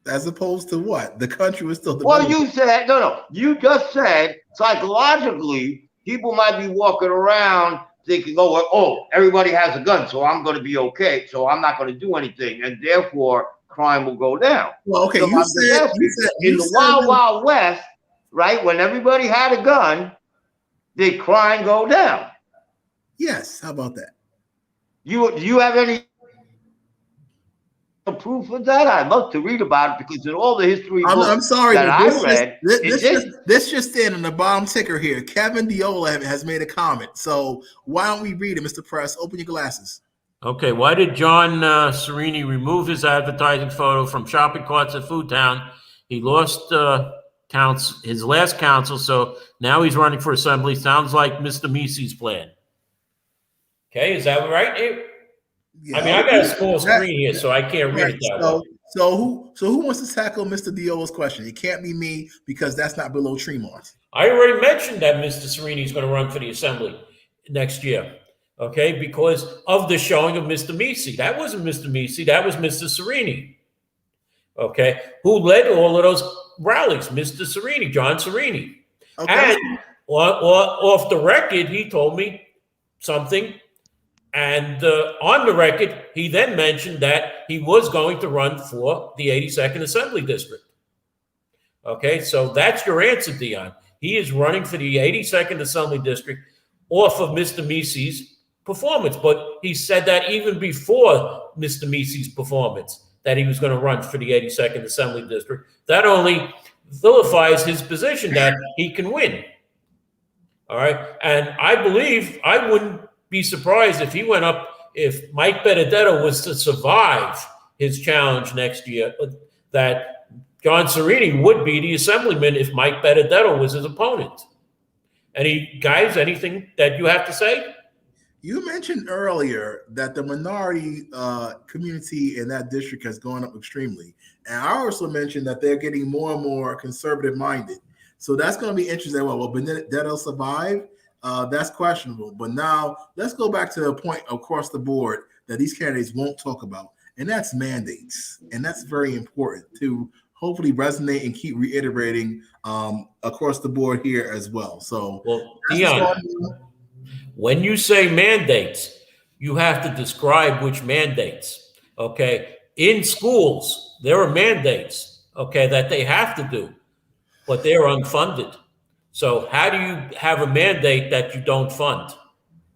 As opposed to what? The country was still developing. Well, you said no. You just said psychologically, people might be walking around thinking, oh, everybody has a gun, so I'm going to be okay. So I'm not going to do anything, and therefore crime will go down. Well, okay, so you said in the Wild Wild West, right? When everybody had a gun, did crime go down? Yes. How about that? Do you have any proof of that? I'd love to read about it because in all the history books I'm sorry, that I read, this just in on the bottom ticker here. Kevin Diola has made a comment. So why don't we read it, Mr. Press? Open your glasses. Okay, why did John Serini remove his advertising photo from shopping carts at Food Town? He lost his last council, so now he's running for assembly. Sounds like Mr. Misi's plan. Okay, is that right? Yeah, I mean, I got a small screen here, so I can't read it that well. So who wants to tackle Mr. Diola's question? It can't be me because that's not below Tremont. I already mentioned that Mr. Serini is going to run for the assembly next year. Okay, because of the showing of Mr. Misi. That wasn't Mr. Misi, that was Mr. Serini. Okay, who led all of those rallies? Mr. Serini, John Serini. Okay. And off the record, he told me something. And on the record, he then mentioned that he was going to run for the 82nd Assembly District. Okay, so that's your answer, Dion. He is running for the 82nd Assembly District off of Mr. Misi's performance. But he said that even before Mr. Misi's performance, that he was going to run for the 82nd Assembly District. That only vilifies his position that he can win. All right, and I believe I wouldn't be surprised if he went up, if Mike Benedetto was to survive his challenge next year, that John Serini would be the assemblyman if Mike Benedetto was his opponent. Anything that you have to say? You mentioned earlier that the minority community in that district has gone up extremely. And I also mentioned that they're getting more and more conservative minded. So that's going to be interesting. Well, will Benedetto survive? That's questionable. But now let's go back to the point across the board that these candidates won't talk about, and that's mandates. And that's very important to hopefully resonate and keep reiterating across the board here as well. So, Dion, when you say mandates, you have to describe which mandates. Okay, in schools there are mandates. Okay, that they have to do, but they're unfunded. So how do you have a mandate that you don't fund?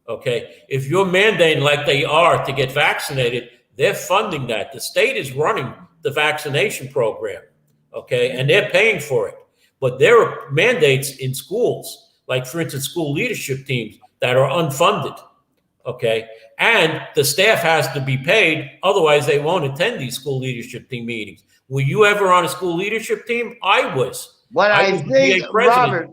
Okay, if you're mandating like they are to get vaccinated, they're funding that. The state is running the vaccination program, okay, and they're paying for it. But there are mandates in schools, like for instance, school leadership teams that are unfunded, okay, and the staff has to be paid, otherwise they won't attend these school leadership team meetings. Were you ever on a school leadership team? I was. What I think, Robert,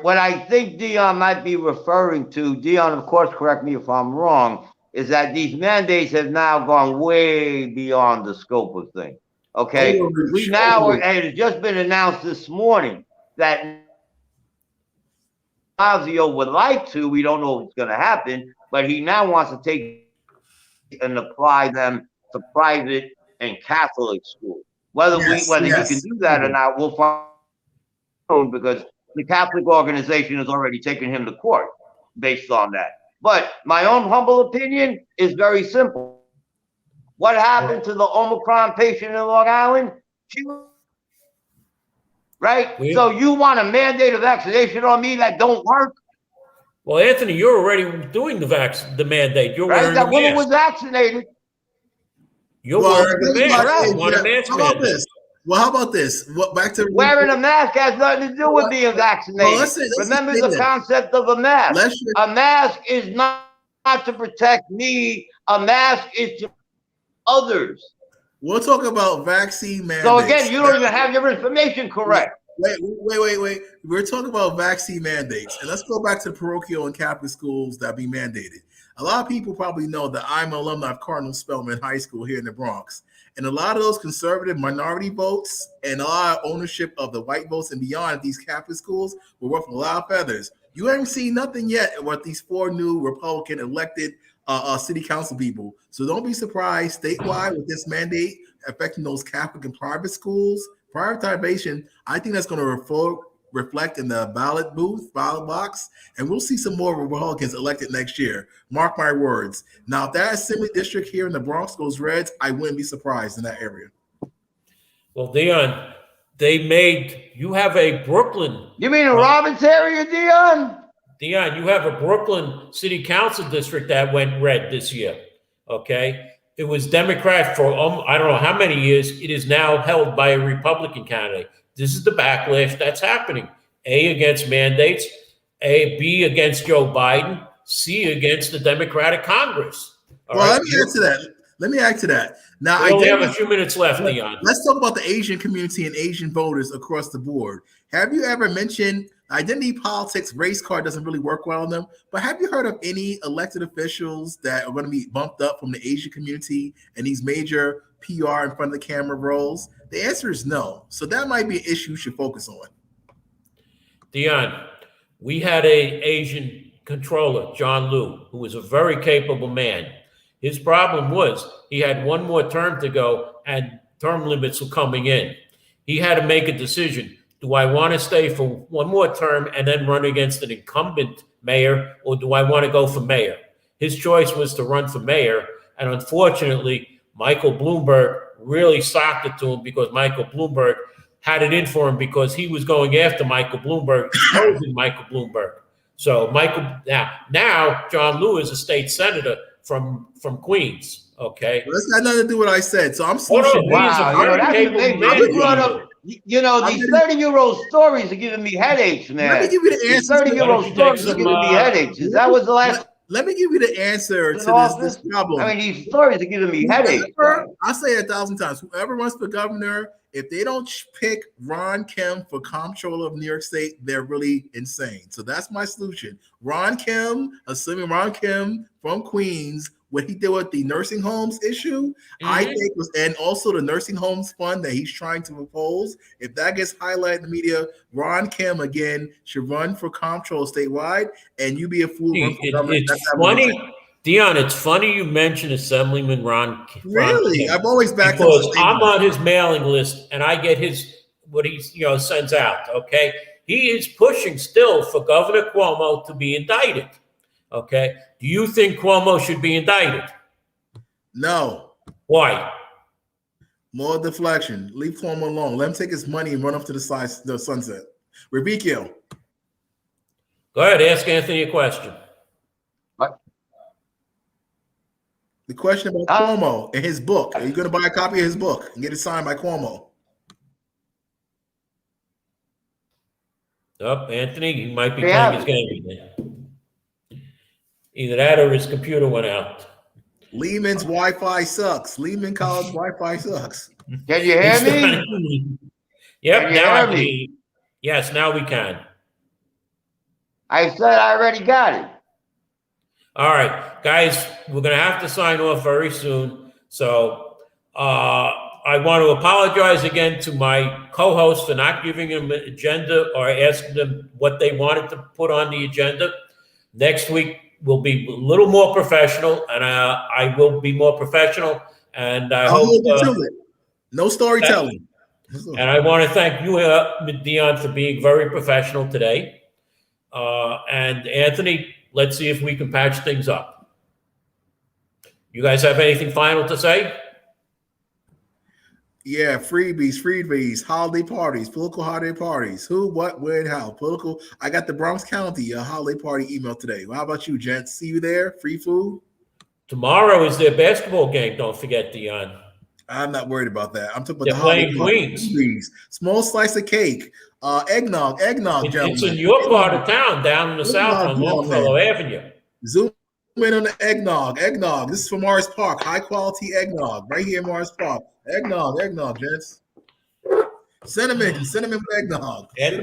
what I think Dion might be referring to, Dion, of course, correct me if I'm wrong, is that these mandates have now gone way beyond the scope of things. Okay, we now, and it has just been announced this morning that Blasio would like to, we don't know if it's going to happen, but he now wants to take and apply them to private and Catholic schools. Whether he can do that or not, we'll find, because the Catholic organization has already taken him to court based on that. But my own humble opinion is very simple. What happened to the Omicron patient in Long Island? Right? So you want to mandate a vaccination on me that don't work? Well, Anthony, you're already doing the mandate. You're wearing that a woman mask. was vaccinated. You're wearing a mask. You want a mask how about this? Well, how about this? Back to wearing a mask has nothing to do with being vaccinated. Well, remember the concept of a mask. A mask is not to protect me. A mask is to others. We'll talk about vaccine mandates. So again, you don't even have your information correct. Wait. We're talking about vaccine mandates. And let's go back to the parochial and Catholic schools that be mandated. A lot of people probably know that I'm an alumni of Cardinal Spellman High School here in the Bronx. And a lot of those conservative minority votes and a lot of ownership of the white votes and beyond at these Catholic schools were worth a lot of feathers. You haven't seen nothing yet with these 4 new Republican elected city council people. So don't be surprised statewide with this mandate affecting those Catholic and private schools. Privatization, I think that's going to reflect in the ballot box, and we'll see some more Republicans elected next year. Mark my words. Now, if that assembly district here in the Bronx goes Reds, I wouldn't be surprised in that area. Well, Dion, you have a Brooklyn. You mean a Robbins area, Dion? Dion, you have a Brooklyn City Council district that went red this year, okay? It was Democrat for I don't know how many years. It is now held by a Republican candidate. This is the backlash that's happening. A, against mandates. B, against Joe Biden. C, against the Democratic Congress. Let me add to that. Now, we only have a few minutes left, Dion. Let's talk about the Asian community and Asian voters across the board. Have you ever mentioned identity politics? Race card doesn't really work well on them. But have you heard of any elected officials that are going to be bumped up from the Asian community and these major PR in front of the camera roles? The answer is no. So that might be an issue you should focus on. Dion, we had an Asian controller, John Liu, who was a very capable man. His problem was he had 1 more term to go and term limits were coming in. He had to make a decision. Do I want to stay for 1 more term and then run against an incumbent mayor, or do I want to go for mayor? His choice was to run for mayor, and unfortunately, Michael Bloomberg really socked it to him because Michael Bloomberg had it in for him because he was going after Michael Bloomberg, opposing Michael Bloomberg. So now John Liu is a state senator from Queens. Okay, well, that's got nothing to do with what I said. So I'm these 30-year-old stories are giving me headaches, man. Let me give you the answer. 30-year-old stories are giving me headaches. Is that was the last? Let me give you the answer to this problem. I mean, these stories are giving me headaches. I say it 1,000 times. Whoever runs for governor, if they don't pick Ron Kemp for comptroller of New York State, they're really insane. So that's my solution. Ron Kemp, assuming Ron Kemp from Queens, what he did with the nursing homes issue, I think and also the nursing homes fund that he's trying to propose. If that gets highlighted in the media, Ron Kemp again should run for comptroller statewide, and you be a fool. It's funny, Dion. It's funny you mentioned Assemblyman Ron. Really, Kemp, I've always backed because I'm on his mailing list, and I get what he sends out. Okay, he is pushing still for Governor Cuomo to be indicted. Okay. Do you think Cuomo should be indicted? No. Why? More deflection. Leave Cuomo alone. Let him take his money and run off to the sunset. Rivieccio. Go ahead. Ask Anthony a question. What? The question about Cuomo and his book. Are you going to buy a copy of his book and get it signed by Cuomo? Anthony, he might be playing his game again. Either that or his computer went out. Lehman's Wi-Fi sucks. Lehman College Wi-Fi sucks. Can you hear me? Yep, now I can. Yes, now we can. I said I already got it. All right, guys, we're going to have to sign off very soon. So I want to apologize again to my co-hosts for not giving them an agenda or asking them what they wanted to put on the agenda. Next week, we'll be a little more professional, and I will be more professional. And I hope no storytelling. And I want to thank you, Dion, for being very professional today. And Anthony, let's see if we can patch things up. You guys have anything final to say? Yeah, freebies, holiday parties, political holiday parties. Who, what, where, and how. Political. I got the Bronx County holiday party email today. Well, how about you, gents? See you there? Free food? Tomorrow is their basketball game. Don't forget, Dion. I'm not worried about that. I'm talking about They're the holiday playing Queens. Small slice of cake. Eggnog, gentlemen. It's in your part of town, down in the south on Longfellow Avenue. Zoom in on the eggnog. This is from Morris Park. High quality eggnog. Right here in Morris Park. Eggnog, gents. Cinnamon with eggnog. Hey,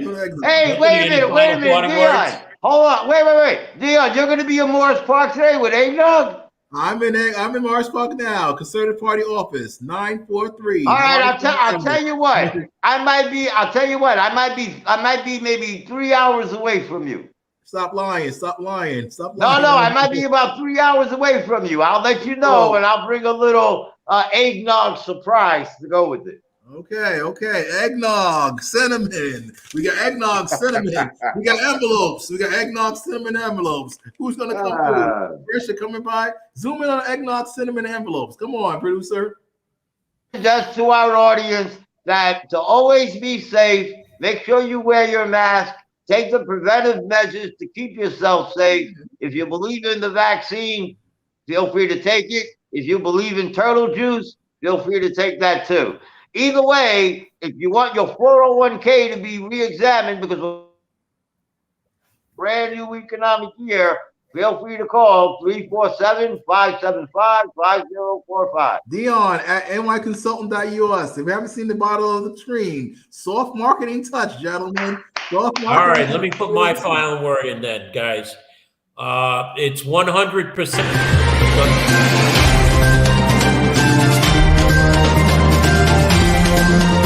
wait a minute, Dion. Hold on, wait. Dion, you're going to be in Morris Park today with eggnog? I'm in Morris Park now. Concerted Party office 943. All right, I'll tell you what. I might be maybe 3 hours away from you. Stop lying. No, I might be about 3 hours away from you. I'll let you know, and I'll bring a little eggnog surprise to go with it. Okay. Eggnog, cinnamon. We got eggnog, cinnamon. We got envelopes. We got eggnog, cinnamon envelopes. Who's gonna come through? Trisha coming by. Zoom in on eggnog, cinnamon envelopes. Come on, producer. Just to our audience that to always be safe, make sure you wear your mask. Take the preventive measures to keep yourself safe. If you believe in the vaccine, feel free to take it. If you believe in turtle juice, feel free to take that too. Either way, if you want your 401k to be re-examined because of brand new economic year, feel free to call 347-575-5045. Dion at nyconsultant.us. If you haven't seen the bottom of the screen, soft marketing touch, gentlemen. All right, let me put my final word in then, guys. It's 100%.